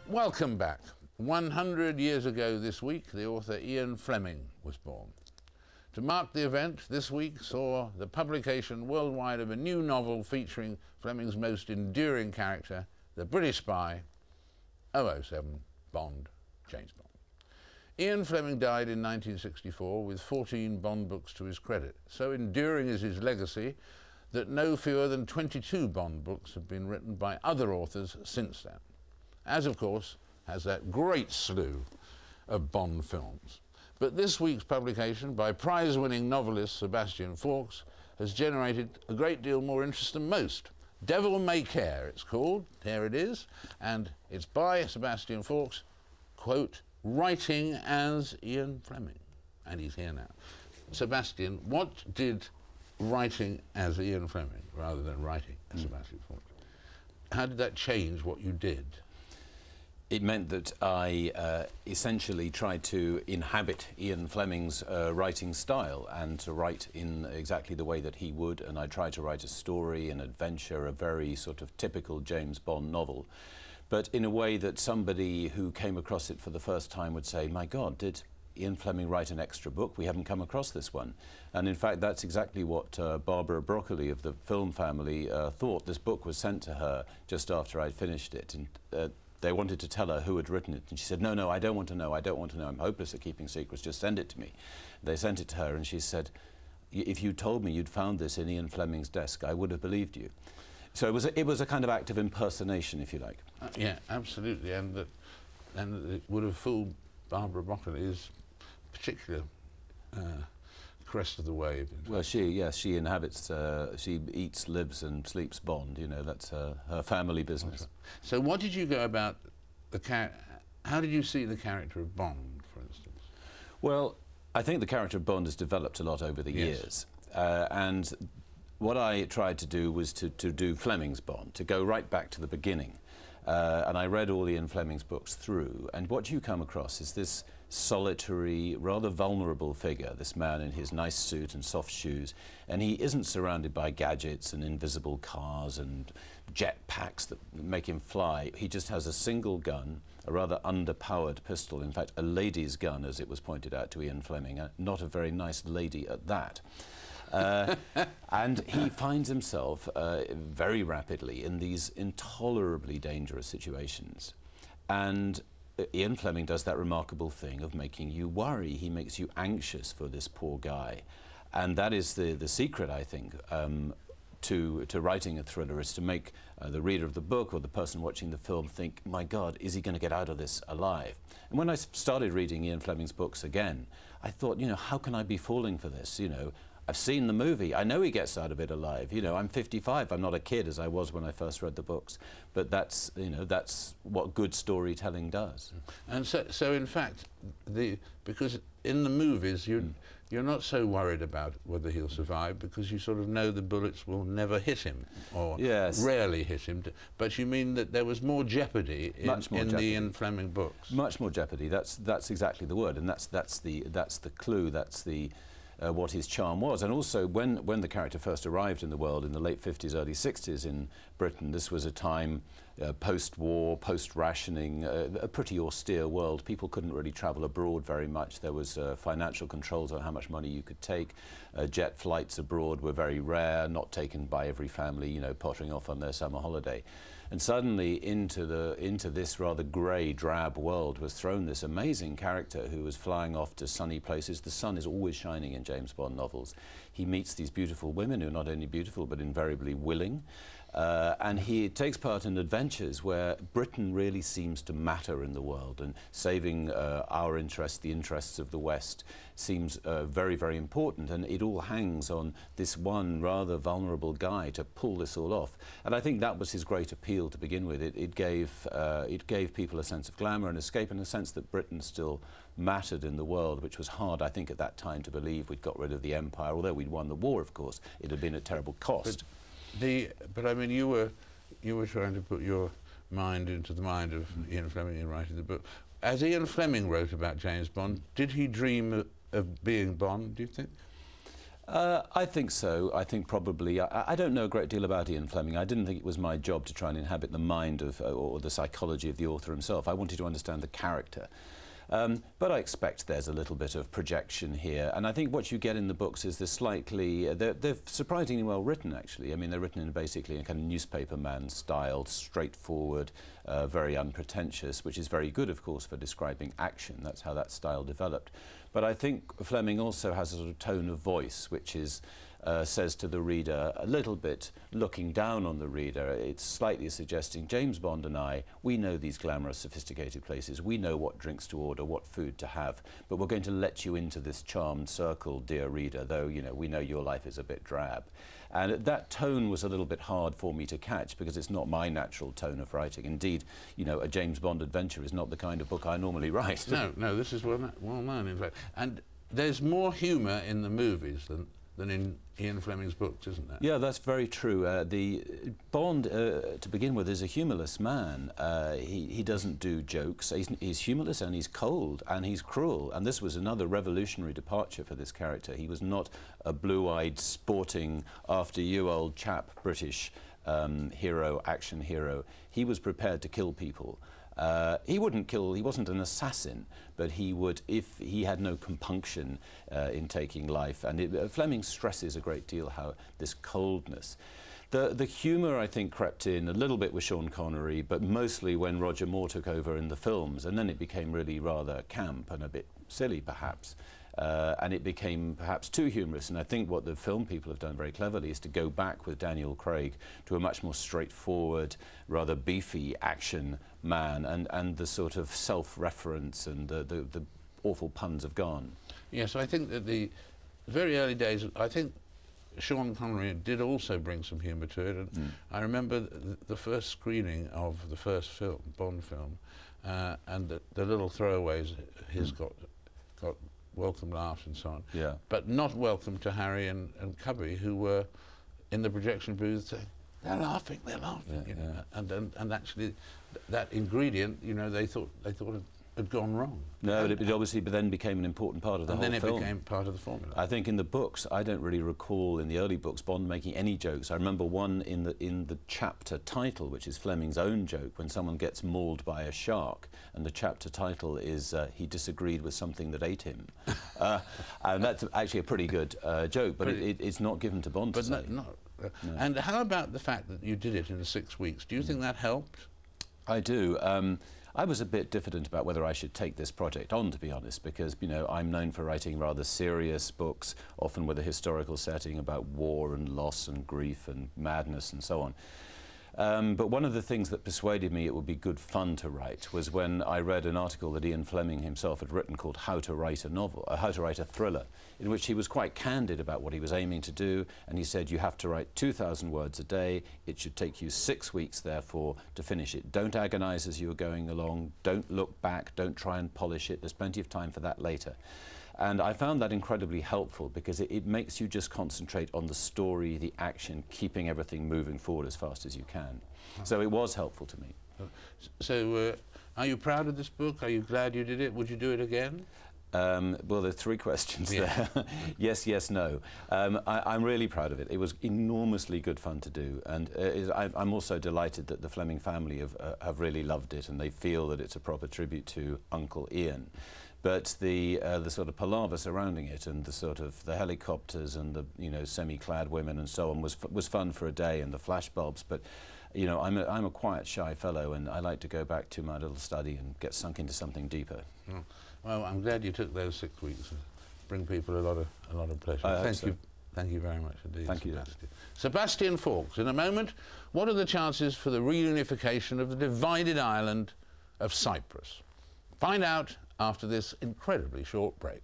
Welcome back. 100 years ago this week, the author Ian Fleming was born. To mark the event, this week saw the publication worldwide of a new novel featuring Fleming's most enduring character, the British spy, 007 Bond, James Bond. Ian Fleming died in 1964 with 14 Bond books to his credit. So enduring is his legacy that no fewer than 22 Bond books have been written by other authors since then, as of course has that great slew of Bond films. But this week's publication by prize-winning novelist Sebastian Faulks has generated a great deal more interest than most. Devil May Care, it's called. Here it is. And it's by Sebastian Faulks, quote, writing as Ian Fleming. And he's here now. Sebastian, what did writing as Ian Fleming, rather than writing as Sebastian Faulks, how did that change what you did? It meant that I essentially tried to inhabit Ian Fleming's writing style and to write in exactly the way that he would, and I tried to write a story, an adventure, a very sort of typical James Bond novel, but in a way that somebody who came across it for the first time would say, my God, did Ian Fleming write an extra book? We haven't come across this one. And in fact, that's exactly what Barbara Broccoli of the film family thought. This book was sent to her just after I'd finished it. And they wanted to tell her who had written it, and she said, no, no, I don't want to know, I don't want to know, I'm hopeless at keeping secrets, just send it to me. They sent it to her, and she said, if you told me you'd found this in Ian Fleming's desk, I would have believed you. So it was a kind of act of impersonation, if you like. Yeah, absolutely, and that it would have fooled Barbara Broccoli's particular crest of the wave. Well, she inhabits, she eats, lives and sleeps Bond, you know, that's her family business. So what did you go about how did you see the character of Bond, for instance? Well, I think the character of Bond has developed a lot over the years. And what I tried to do was to do Fleming's Bond, to go right back to the beginning. And I read all Ian Fleming's books through, and what you come across is this solitary, rather vulnerable figure, this man in his nice suit and soft shoes, and he isn't surrounded by gadgets and invisible cars and jet packs that make him fly. He just has a single gun, a rather underpowered pistol, in fact a lady's gun, as it was pointed out to Ian Fleming, not a very nice lady at that. And he finds himself very rapidly in these intolerably dangerous situations. And Ian Fleming does that remarkable thing of making you worry. He makes you anxious for this poor guy. And that is the secret, I think, to writing a thriller, is to make the reader of the book or the person watching the film think, my God, is he going to get out of this alive? And when I started reading Ian Fleming's books again, I thought, you know, how can I be falling for this? You know, I've seen the movie. I know he gets out of it alive. You know, I'm 55. I'm not a kid as I was when I first read the books. But that's, you know, that's what good storytelling does. And so in fact, because in the movies you're not so worried about whether he'll survive, because you sort of know the bullets will never hit him, or rarely hit him. But you mean that there was more jeopardy in the Ian Fleming books? Much more jeopardy. That's exactly the word, and that's the clue. That's the what his charm was. And also when the character first arrived in the world in the late 50s, early 60s in Britain, this was a time post-war, post-rationing, a pretty austere world. People couldn't really travel abroad very much. There was financial controls on how much money you could take. Jet flights abroad were very rare, not taken by every family, you know, pottering off on their summer holiday. And suddenly into this rather grey, drab world was thrown this amazing character who was flying off to sunny places. The sun is always shining in James Bond novels. He meets these beautiful women who are not only beautiful but invariably willing. And he takes part in adventures where Britain really seems to matter in the world, and saving our interests, the interests of the West, seems very, very important. And it all hangs on this one rather vulnerable guy to pull this all off. And I think that was his great appeal to begin with. It gave people a sense of glamour and escape, and a sense that Britain still mattered in the world, which was hard, I think, at that time to believe. We'd got rid of the empire, although we'd won the war, of course. It had been at terrible cost. But I mean, you were trying to put your mind into the mind of Ian Fleming in writing the book. As Ian Fleming wrote about James Bond, did he dream of being Bond, do you think? I think so. I think probably. I don't know a great deal about Ian Fleming. I didn't think it was my job to try and inhabit the mind of, or the psychology of the author himself. I wanted to understand the character. But I expect there's a little bit of projection here, and I think what you get in the books is this slightly, they're surprisingly well written, actually. I mean, they're written in basically a kind of newspaperman style, straightforward, very unpretentious, which is very good, of course, for describing action. That's how that style developed. But I think Fleming also has a sort of tone of voice, which is says to the reader, a little bit looking down on the reader. It's slightly suggesting James Bond and I, we know these glamorous, sophisticated places. We know what drinks to order, what food to have, but we're going to let you into this charmed circle, dear reader, though, you know, we know your life is a bit drab. And that tone was a little bit hard for me to catch because it's not my natural tone of writing. Indeed, you know, a James Bond adventure is not the kind of book I normally write. No, this is well known, in fact. And there's more humour in the movies than in Ian Fleming's books, isn't there? Yeah, that's very true. The Bond, to begin with, is a humourless man. He doesn't do jokes. He's humourless and he's cold and he's cruel. And this was another revolutionary departure for this character. He was not a blue-eyed, sporting, after-you-old chap British hero, action hero. He was prepared to kill people. He wouldn't kill, he wasn't an assassin, but he would, if he had no compunction in taking life. And Fleming stresses a great deal how this coldness. The humour, I think, crept in a little bit with Sean Connery, but mostly when Roger Moore took over in the films, and then it became really rather camp and a bit silly, perhaps. And it became perhaps too humorous, and I think what the film people have done very cleverly is to go back with Daniel Craig to a much more straightforward, rather beefy action man, and the sort of self-reference and the awful puns have gone. Yes, I think that the very early days, I think Sean Connery did also bring some humour to it, and I remember the first screening of the first film, Bond film, and the little throwaways he's got welcome laughs and so on, yeah, but not welcome to Harry and Cubby, who were in the projection booth saying, they're laughing, yeah, you know? And actually that ingredient, you know, they thought it had gone wrong. No, it obviously then became an important part of the whole film. And then it became part of the formula. I think in the books, I don't really recall in the early books Bond making any jokes. I remember one in the chapter title, which is Fleming's own joke, when someone gets mauled by a shark, and the chapter title is he disagreed with something that ate him. And that's actually a pretty good joke, but it's not given to Bond to say. No. And how about the fact that you did it in 6 weeks? Do you think that helped? I do. I was a bit diffident about whether I should take this project on, to be honest, because, you know, I'm known for writing rather serious books, often with a historical setting about war and loss and grief and madness and so on. But one of the things that persuaded me it would be good fun to write was when I read an article that Ian Fleming himself had written called How to Write a Novel, How to Write a Thriller, in which he was quite candid about what he was aiming to do, and he said you have to write 2,000 words a day. It should take you 6 weeks, therefore, to finish it. Don't agonize as you are going along. Don't look back. Don't try and polish it. There's plenty of time for that later. And I found that incredibly helpful because it makes you just concentrate on the story, the action, keeping everything moving forward as fast as you can. So it was helpful to me. So are you proud of this book? Are you glad you did it? Would you do it again? Well, there are 3 questions there. Yes, yes, no. I'm really proud of it. It was enormously good fun to do, and I'm also delighted that the Fleming family have really loved it, and they feel that it's a proper tribute to Uncle Ian. But the sort of palaver surrounding it, and the sort of the helicopters and the, you know, semi-clad women and so on was fun for a day, and the flashbulbs. But you know, I'm a quiet, shy fellow, and I like to go back to my little study and get sunk into something deeper. Oh. Well, I'm glad you took those 6 weeks. Bring people a lot of pleasure. Thank you very much indeed. Thank you. Sebastian Faulks. In a moment, what are the chances for the reunification of the divided island of Cyprus? Find out after this incredibly short break.